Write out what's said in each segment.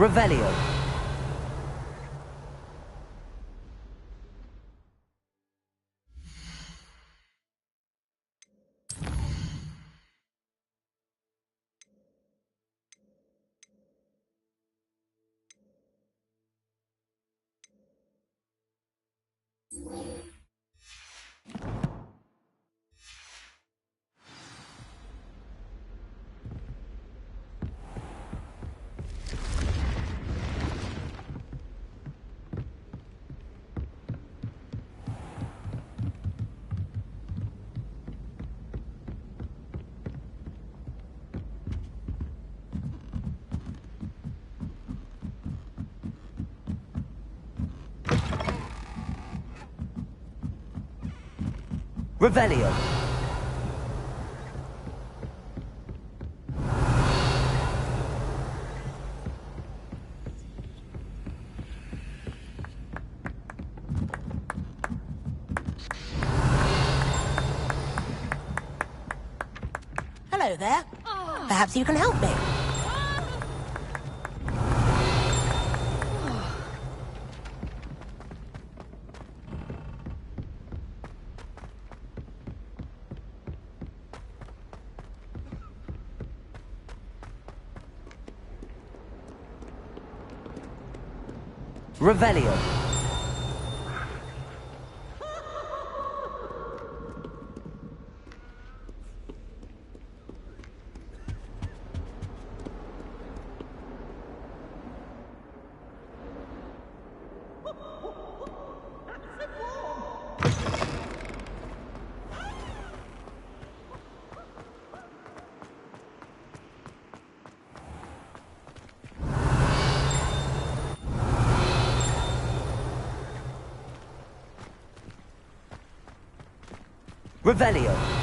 Revelio. Revelio. Hello there. Perhaps you can help me. Revelio. Revelio.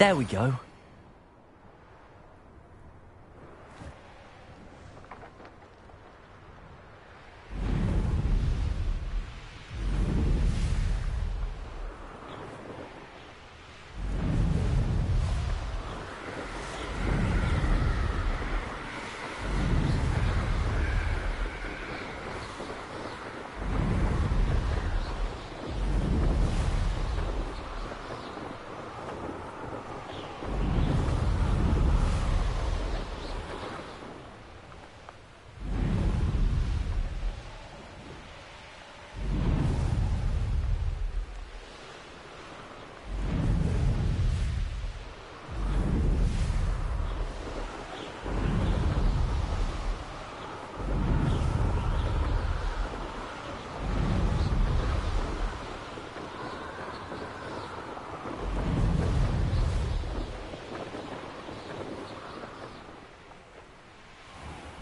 There we go.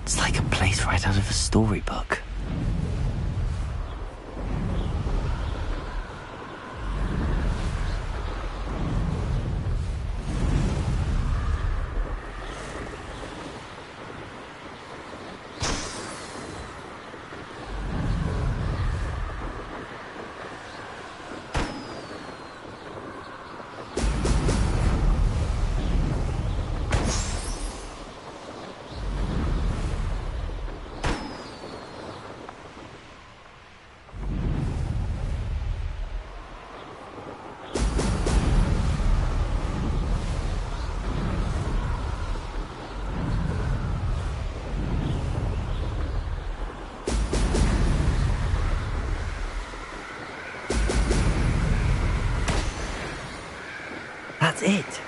It's like a place right out of a storybook. That's it.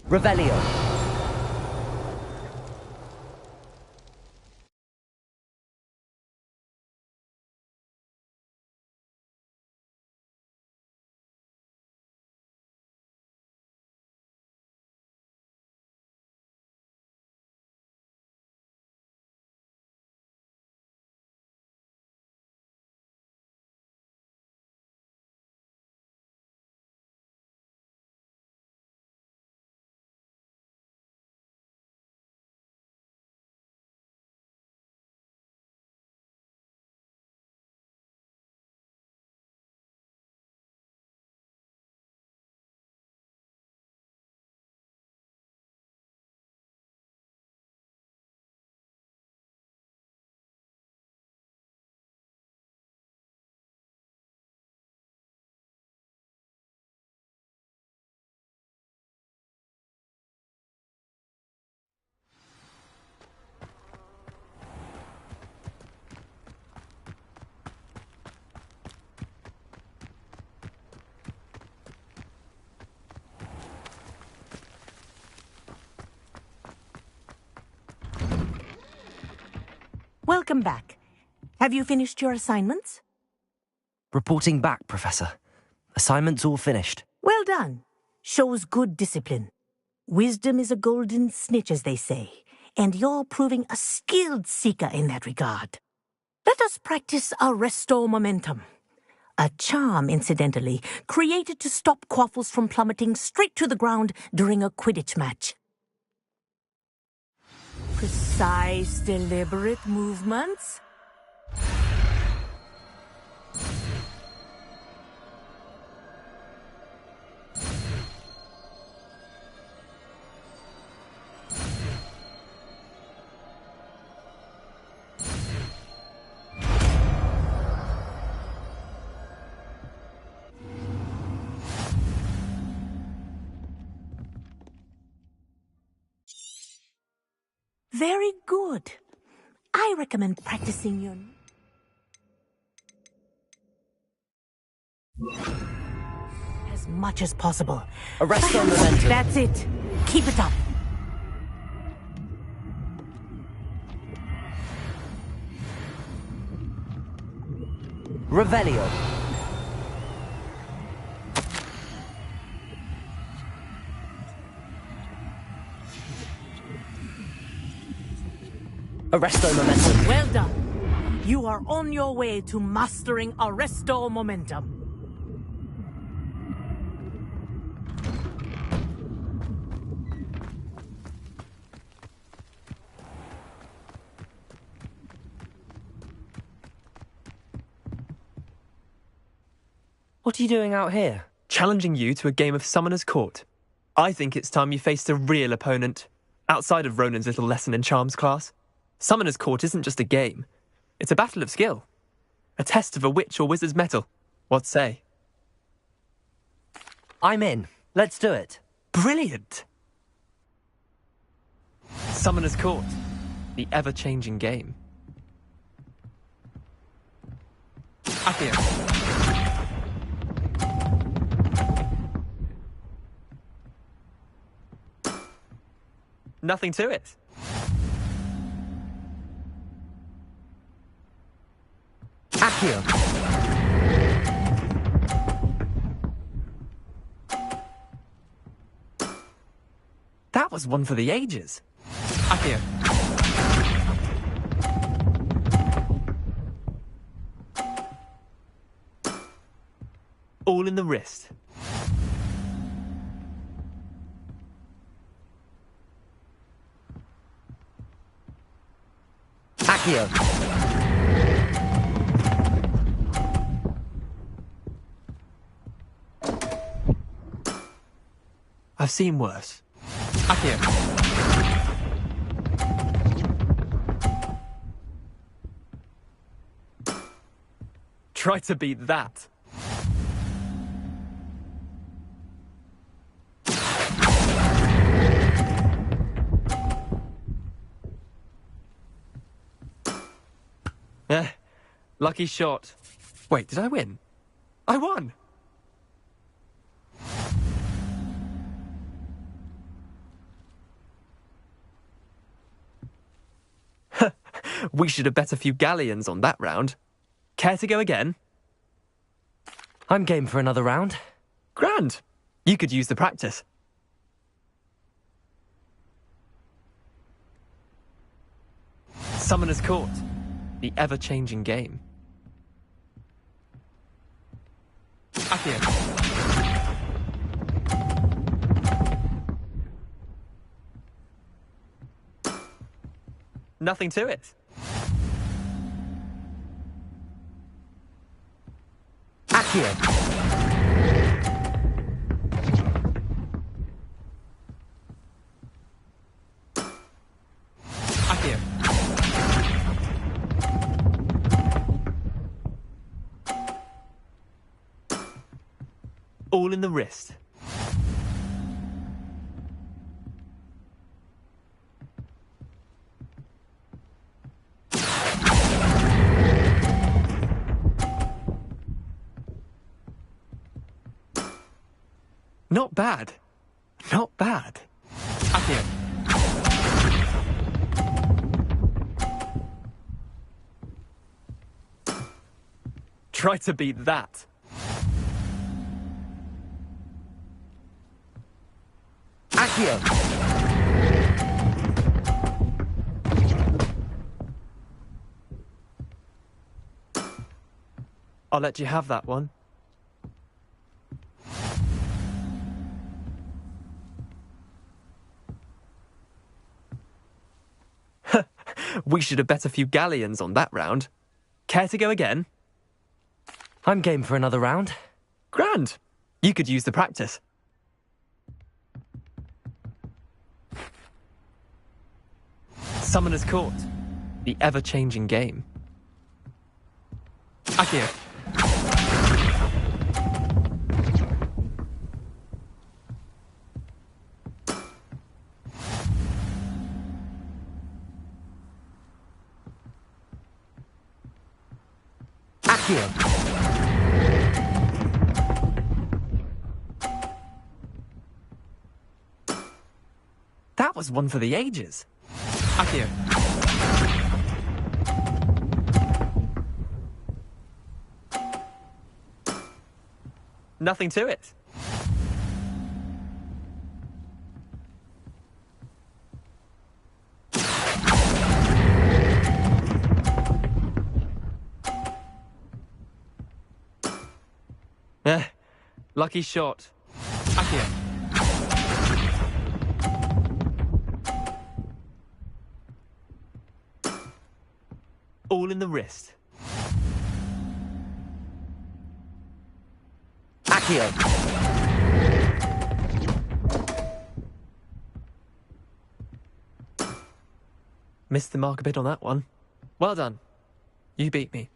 Revelio. Welcome back. Have you finished your assignments? Reporting back, Professor. Assignment's all finished. Well done. Shows good discipline. Wisdom is a golden snitch, as they say, and you're proving a skilled seeker in that regard. Let us practice Arresto Momentum. A charm, incidentally, created to stop quaffles from plummeting straight to the ground during a Quidditch match. Precise, deliberate movements. Very good. I recommend practicing your... as much as possible. Arresto Momentum. That's it. Keep it up. Revelio. Arresto Momentum. Well done. You are on your way to mastering Arresto Momentum. What are you doing out here? Challenging you to a game of Summoner's Court. I think it's time you faced a real opponent, outside of Ronan's little lesson in charms class. Summoner's Court isn't just a game. It's a battle of skill. A test of a witch or wizard's mettle. What say? I'm in. Let's do it. Brilliant! Summoner's Court. The ever-changing game. Accio. Nothing to it. Accio. That was one for the ages. Accio. All in the wrist. Accio. I've seen worse. Accio. Try to beat that. Lucky shot. Wait, did I win? I won! We should have bet a few galleons on that round. Care to go again? I'm game for another round. Grand. You could use the practice. Summoner's Court. The ever-changing game. Accio. Nothing to it. Accio. Accio. All in the wrist. Not bad. Not bad. Accio. Try to beat that. Accio. I'll let you have that one. We should have bet a few galleons on that round. Care to go again? I'm game for another round. Grand. You could use the practice. Summoner's Court. The ever-changing game. Accio. Accio. That was one for the ages. Accio. Nothing to it. Lucky shot. Accio. All in the wrist. Accio. Missed the mark a bit on that one. Well done. You beat me.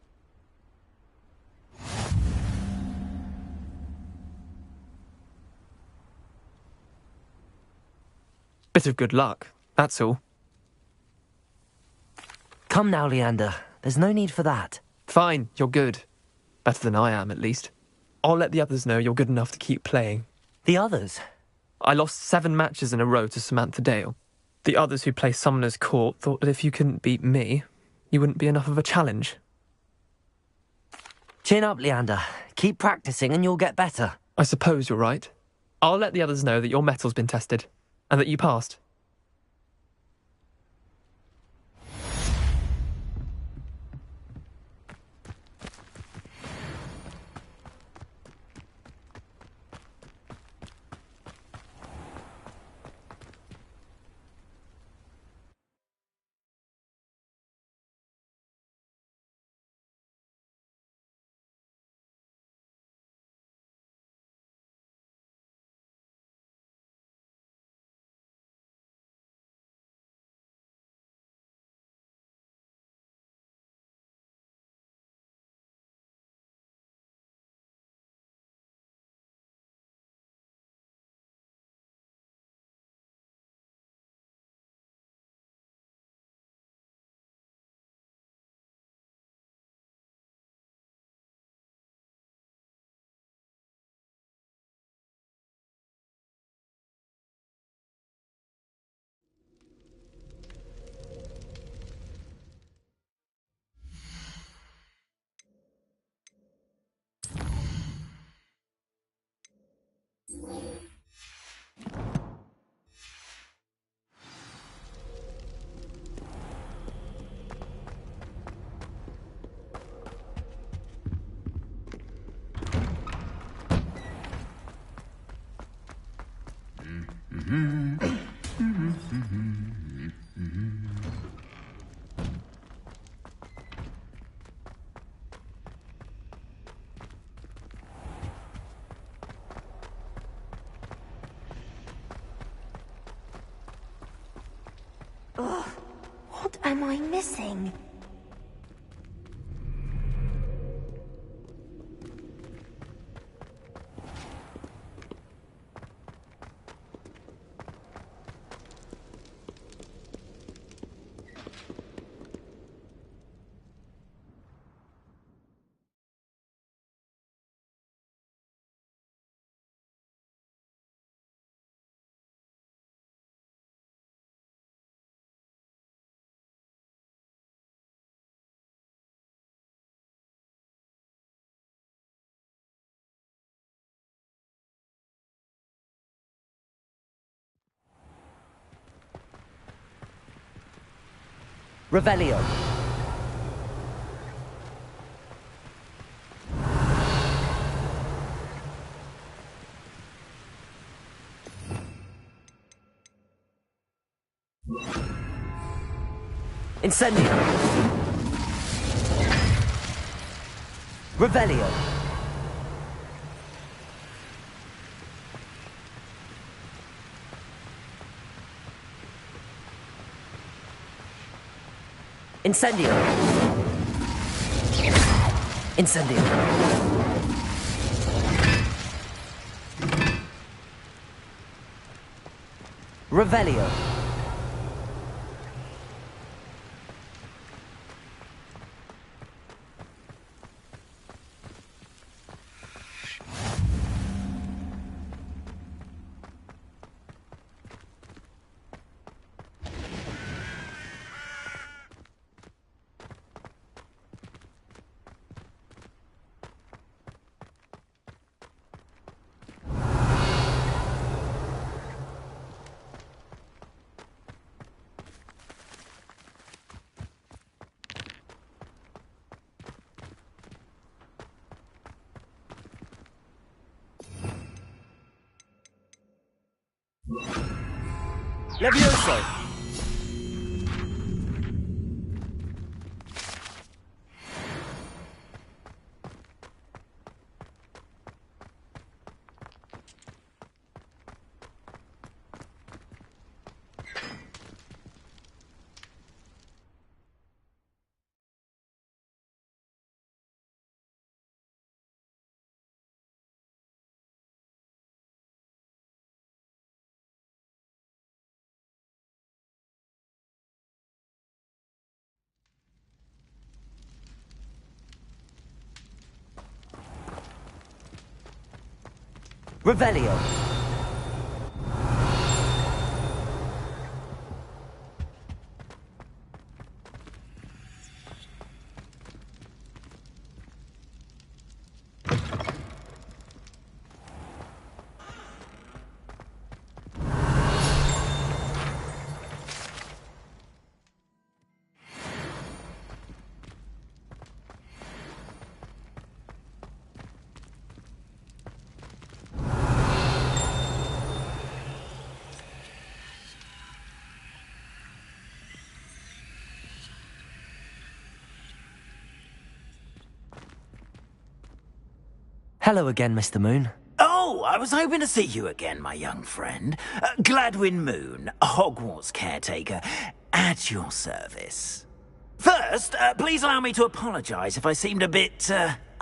Bit of good luck, that's all. Come now, Leander. There's no need for that. Fine, you're good. Better than I am, at least. I'll let the others know you're good enough to keep playing. The others? I lost 7 matches in a row to Samantha Dale. The others who play Summoner's Court thought that if you couldn't beat me, you wouldn't be enough of a challenge. Chin up, Leander. Keep practicing and you'll get better. I suppose you're right. I'll let the others know that your metal's been tested, and that you passed. What am I missing? Revelio. Incendio. Revelio. Incendio. Incendio. Revelio. Levioso! Revelio. Hello again, Mr. Moon. Oh, I was hoping to see you again, my young friend. Gladwin Moon, Hogwarts caretaker, at your service. First, please allow me to apologize if I seemed a bit,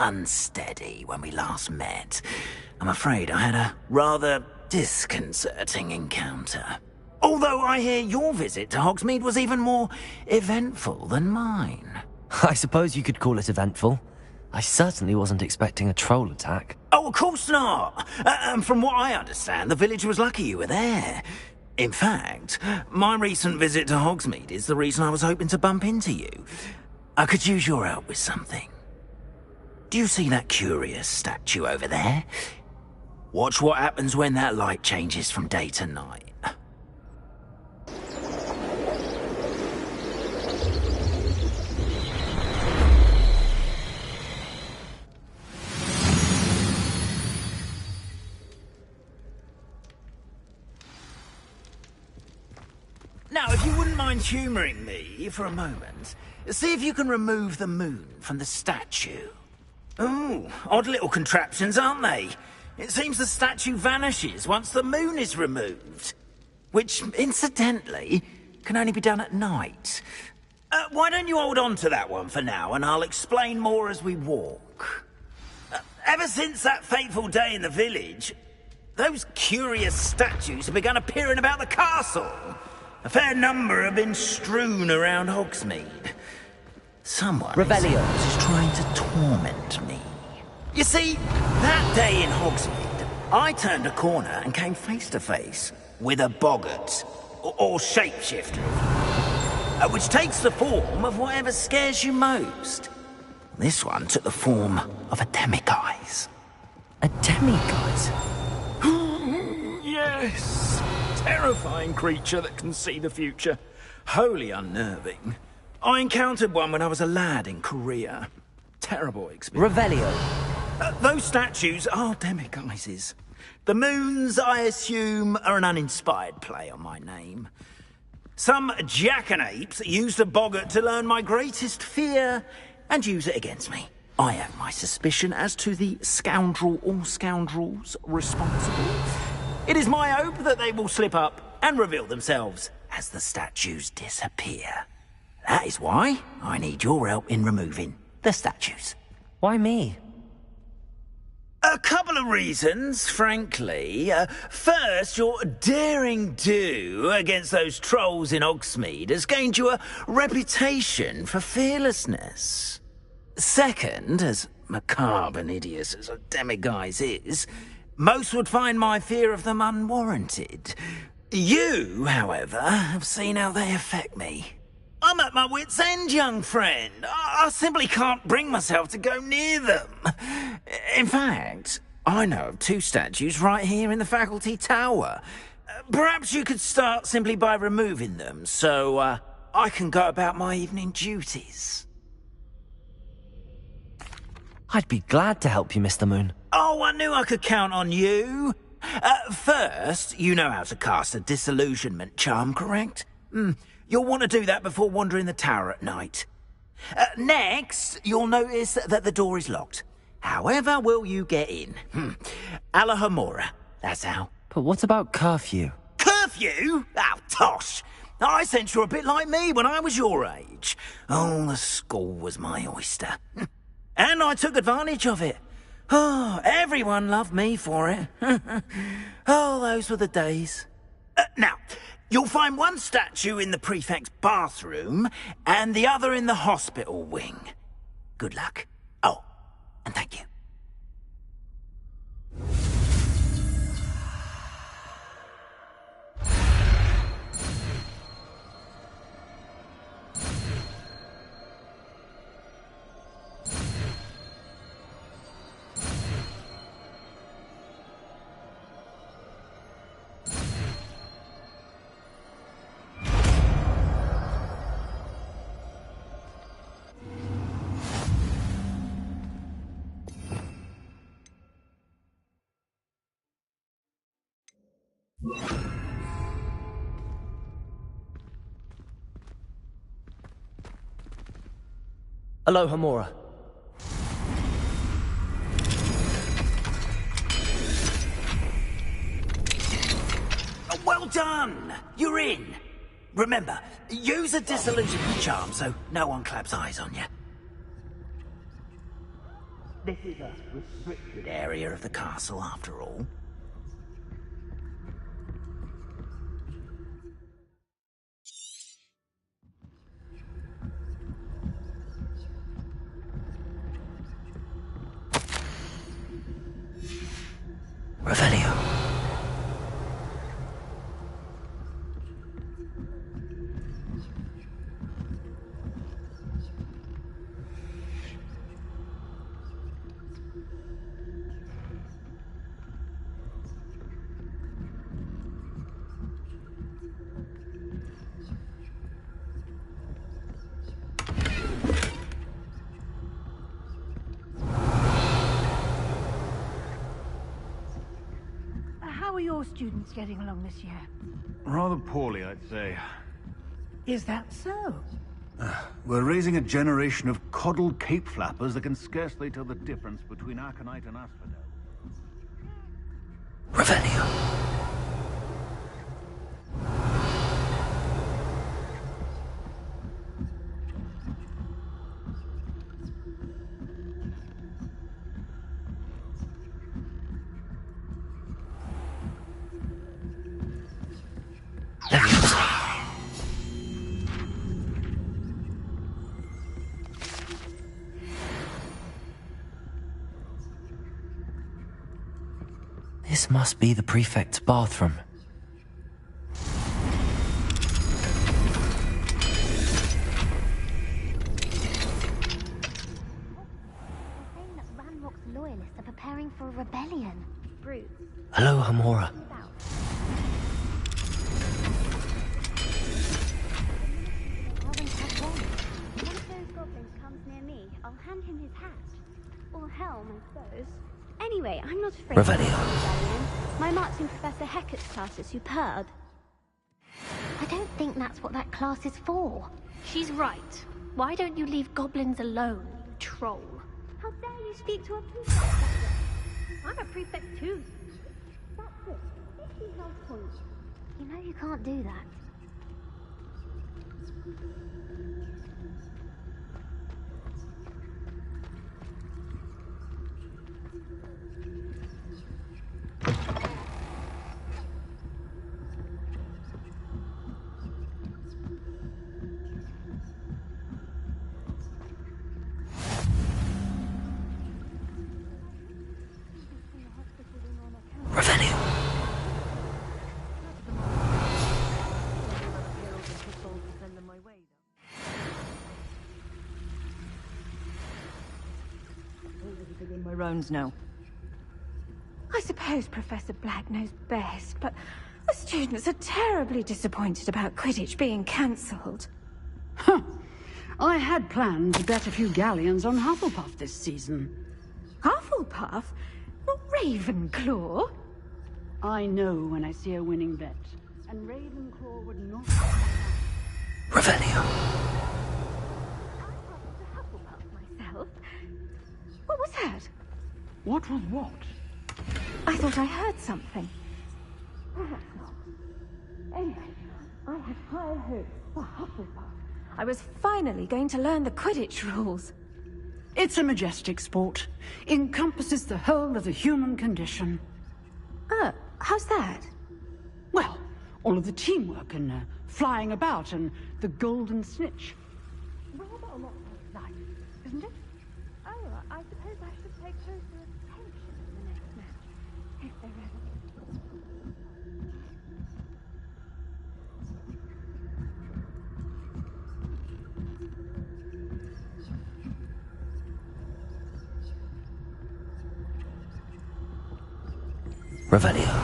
unsteady when we last met. I'm afraid I had a rather disconcerting encounter. Although I hear your visit to Hogsmeade was even more eventful than mine. I suppose you could call it eventful. I certainly wasn't expecting a troll attack. Oh, of course not. From what I understand, the village was lucky you were there. In fact, my recent visit to Hogsmeade is the reason I was hoping to bump into you. I could use your help with something. Do you see that curious statue over there? Watch what happens when that light changes from day to night. Now, if you wouldn't mind humouring me for a moment, see if you can remove the moon from the statue. Ooh, odd little contraptions, aren't they? It seems the statue vanishes once the moon is removed. Which, incidentally, can only be done at night. Why don't you hold on to that one for now, and I'll explain more as we walk. Ever since that fateful day in the village, those curious statues have begun appearing about the castle. A fair number have been strewn around Hogsmeade. Someone is trying to torment me. You see, that day in Hogsmeade, I turned a corner and came face to face with a boggart, or shapeshifter, which takes the form of whatever scares you most. This one took the form of a demiguise. A demiguise? Yes! Terrifying creature that can see the future. Wholly unnerving. I encountered one when I was a lad in Korea. Terrible experience. Revelio. Those statues are demiguises. The moons, I assume, are an uninspired play on my name. Some jackanapes used a boggart to learn my greatest fear and use it against me. I have my suspicion as to the scoundrel or scoundrels responsible. It is my hope that they will slip up and reveal themselves as the statues disappear. That is why I need your help in removing the statues. Why me? A couple of reasons, frankly. First, your daring do against those trolls in Hogsmeade has gained you a reputation for fearlessness. Second, as macabre and hideous as a demiguise is, most would find my fear of them unwarranted. You, however, have seen how they affect me. I'm at my wit's end, young friend. I simply can't bring myself to go near them. In fact, I know of 2 statues right here in the faculty tower. Perhaps you could start simply by removing them, so I can go about my evening duties. I'd be glad to help you, Mr. Moon. Oh, I knew I could count on you. First, you know how to cast a disillusionment charm, correct? You'll want to do that before wandering the tower at night. Next, you'll notice that the door is locked. However will you get in? Alahomora, that's how. But what about curfew? Curfew? Oh, tosh. I sense you're a bit like me when I was your age. Oh, the school was my oyster. And I took advantage of it. Oh, everyone loved me for it. Oh, those were the days. Now, you'll find one statue in the prefect's bathroom and the other in the hospital wing. Good luck. Oh, and thank you. Alohomora. Well done! You're in. Remember, use a disillusionment charm so no one claps eyes on you. This is a restricted area of the castle, after all. Revelio. How are your students getting along this year? Rather poorly, I'd say. Is that so? We're raising a generation of coddled cape flappers that can scarcely tell the difference between Aconite and Asphodel. Revelio. This must be the prefect's bathroom. Loyalists are preparing for a rebellion. Brutes. Hello, Hamora. If one of those goblins comes near me, I'll hand him his hat. Or helm, I suppose. Anyway, I'm not afraid of rebellion. My marching Professor Hecat's class is superb. I don't think that's what that class is for. She's right. Why don't you leave goblins alone, you troll? How dare you speak to a prefect that way? I'm a prefect too. That's it. 50 health points. You know you can't do that. My rounds now. I suppose Professor Black knows best, but the students are terribly disappointed about Quidditch being cancelled. Huh. I had planned to bet a few galleons on Hufflepuff this season. Hufflepuff? Not Ravenclaw? I know when I see a winning bet, and Ravenclaw would not... Revelio. Myself? What was that? What was what? I thought I heard something. Perhaps not. Anyway, I had high hopes for Hufflepuff. I was finally going to learn the Quidditch rules. It's a majestic sport. Encompasses the whole of the human condition. How's that? Well, all of the teamwork and flying about and the golden snitch. Rather a lot like life, isn't it? Oh, I suppose I should pay closer attention in the next match, if there ever is. Revelio.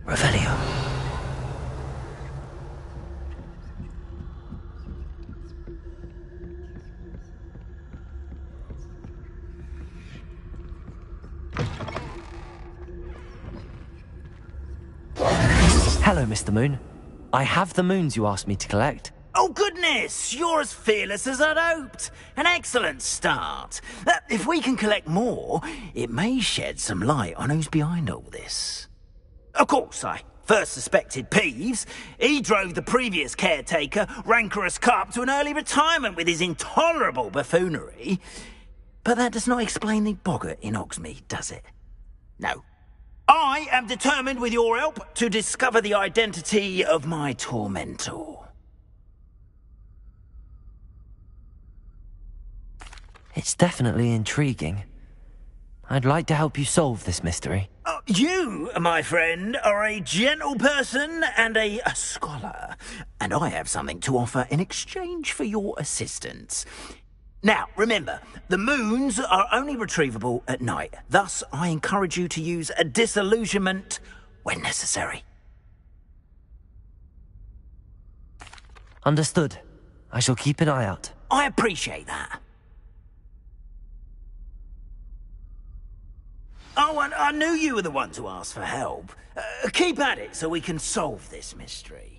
Revelio. Hello, Mr. Moon. I have the moons you asked me to collect. Oh, goodness! You're as fearless as I'd hoped. An excellent start. If we can collect more, it may shed some light on who's behind all this. Of course, I first suspected Peeves. He drove the previous caretaker, rancorous Carp, to an early retirement with his intolerable buffoonery. But that does not explain the boggart in Hogsmeade, does it? No. I am determined, with your help, to discover the identity of my tormentor. It's definitely intriguing. I'd like to help you solve this mystery. You, my friend, are a gentle person and a scholar, and I have something to offer in exchange for your assistance. Now, remember, the moons are only retrievable at night. Thus, I encourage you to use a disillusionment when necessary. Understood. I shall keep an eye out. I appreciate that. Oh, and I knew you were the one to ask for help. Keep at it so we can solve this mystery.